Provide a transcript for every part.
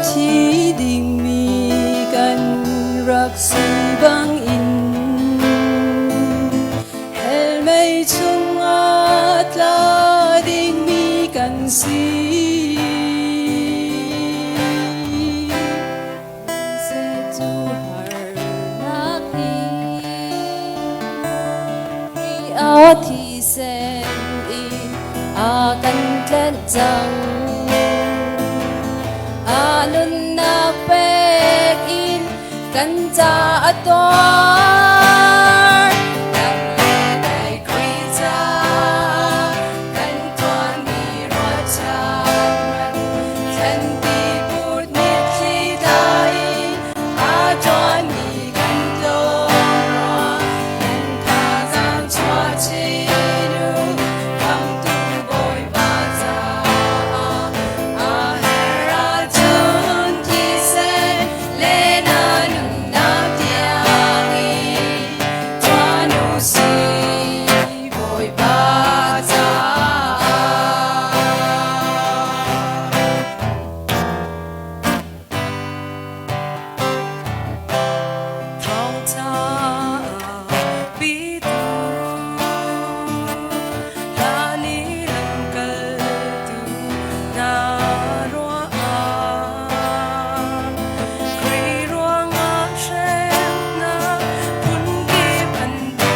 thi đình mi kan rak si bang in hel mei chung at la ding mi kan si se tu har nak hi a thi sen in a kan tlen chang alun na pek in kan cha ator nang le dai kri cha kan tuan mi ro cha kan ti put mi thi dai a tuan mi kan lo ro nan pa sang chua chi nu kam tu boy ba cha a hera chun thi se le na nung na tia ni tuan nu si boy ba cha thong cha bi tu la ni lang kal tu na ro a kri ro nga shem na kun ki pan do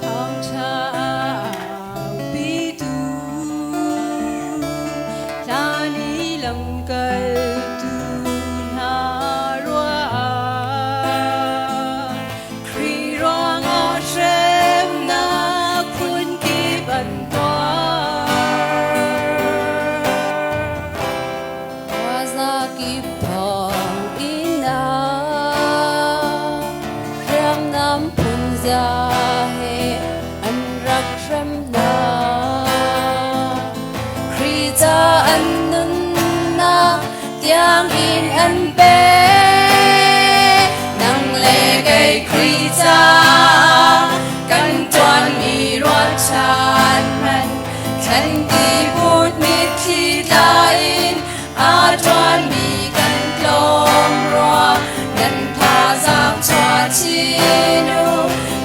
thong cha bi tu la ni lang kal tu na ro a kri ro nga shem na kun ki ban to was na ki phong ina ram nam pun ja he an rak ram na kri cha an nun na tiang in an pe nang le kai kri cha kan tuan mi ro chan man kan ti put mi thi lain a tuan mi kan klom ro nan pha sang chua chi nu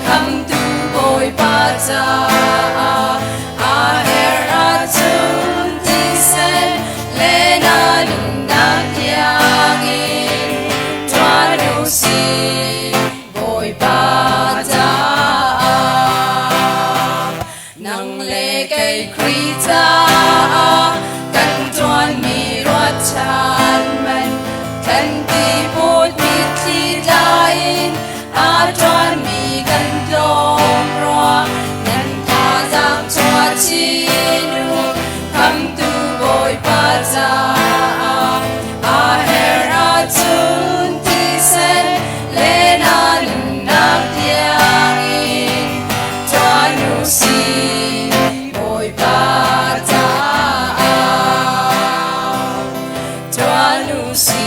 kam tu boy pa cha a hera chun ti sen le na nung na tia gi tuan nu si boy pa cha nang le kai kri cha kan tuan mi ro chan man kan ti put mi thi lain a tuan mi kan klom ro nan pa sang chua chi nu kam tu boy pa cha a hera chun ti sen le na nung na tia in tuan nu si boy pa cha tuan nu si